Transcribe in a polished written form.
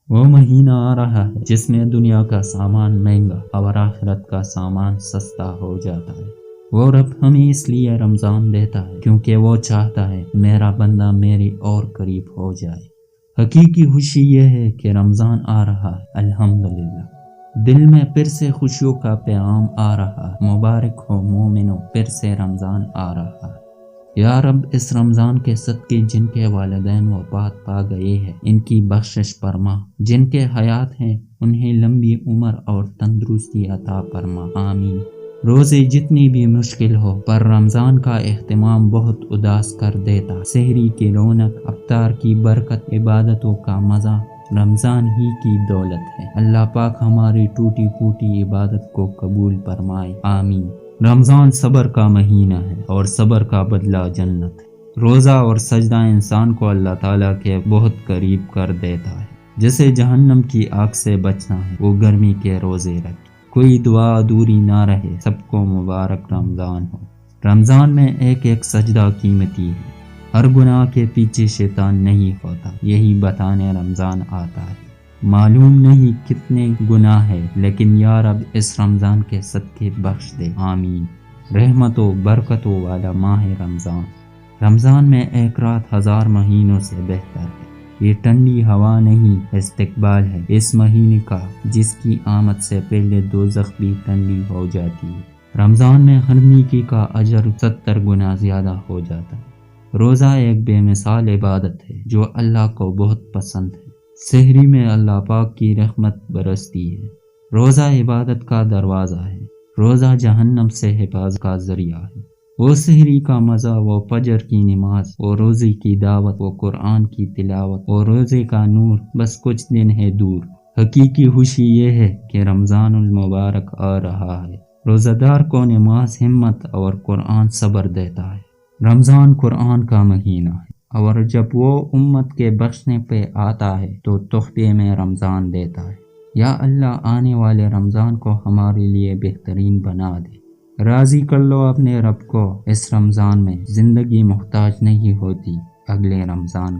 وہ مہینہ آ رہا ہے جس میں دنیا کا سامان مہنگا اور آخرت کا سامان سستا ہو جاتا ہے۔ وہ رب ہمیں اس لیے رمضان دیتا ہے کیونکہ وہ چاہتا ہے میرا بندہ میرے اور قریب ہو جائے۔ حقیقی خوشی یہ ہے کہ رمضان آ رہا ہے، الحمدللہ۔ دل میں پھر سے خوشیوں کا پیغام آ رہا ہے، مبارک ہو مومنو، پھر سے رمضان آ رہا ہے۔ یا رب، اس رمضان کے صدقے جن کے والدین وفات پا گئے ہیں ان کی بخشش فرما، جن کے حیات ہیں انہیں لمبی عمر اور تندرستی عطا فرما، آمین۔ روزے جتنی بھی مشکل ہو پر رمضان کا اہتمام بہت اداس کر دیتا، سحری کی رونق، افطار کی برکت، عبادتوں کا مزہ رمضان ہی کی دولت ہے۔ اللہ پاک ہماری ٹوٹی پھوٹی عبادت کو قبول فرمائے، آمین۔ رمضان صبر کا مہینہ ہے اور صبر کا بدلہ جنت ہے۔ روزہ اور سجدہ انسان کو اللہ تعالیٰ کے بہت قریب کر دیتا ہے۔ جسے جہنم کی آگ سے بچنا ہے وہ گرمی کے روزے رکھے، کوئی دعا ادھوری نہ رہے۔ سب کو مبارک رمضان ہو۔ رمضان میں ایک ایک سجدہ قیمتی ہے، ہر گناہ کے پیچھے شیطان نہیں ہوتا، یہی بتانے رمضان آتا ہے۔ معلوم نہیں کتنے گناہ ہے لیکن یا رب اس رمضان کے صدقے بخش دے، آمین۔ رحمتوں برکتوں والا ماہ رمضان۔ رمضان میں ایک رات 1000 مہینوں سے بہتر ہے۔ یہ ٹھنڈی ہوا نہیں، استقبال ہے اس مہینے کا جس کی آمد سے پہلے دوزخ بھی ٹھنڈی ہو جاتی ہے۔ رمضان میں ہر نیکی کا اجر 70 گنا زیادہ ہو جاتا ہے۔ روزہ ایک بے مثال عبادت ہے جو اللہ کو بہت پسند ہے۔ سحری میں اللہ پاک کی رحمت برستی ہے۔ روزہ عبادت کا دروازہ ہے، روزہ جہنم سے حفاظت کا ذریعہ ہے۔ وہ سحری کا مزہ، وہ فجر کی نماز، وہ روزے کی دعوت، وہ قرآن کی تلاوت، وہ روزے کا نور بس کچھ دن ہے دور۔ حقیقی خوشی یہ ہے کہ رمضان المبارک آ رہا ہے۔ روزہ دار کو نماز ہمت اور قرآن صبر دیتا ہے۔ رمضان قرآن کا مہینہ ہے اور جب وہ امت کے بخشنے پہ آتا ہے تو تحفے میں رمضان دیتا ہے۔ یا اللہ، آنے والے رمضان کو ہمارے لیے بہترین بنا دے۔ راضی کر لو اپنے رب کو، اس رمضان میں زندگی محتاج نہیں ہوتی اگلے رمضان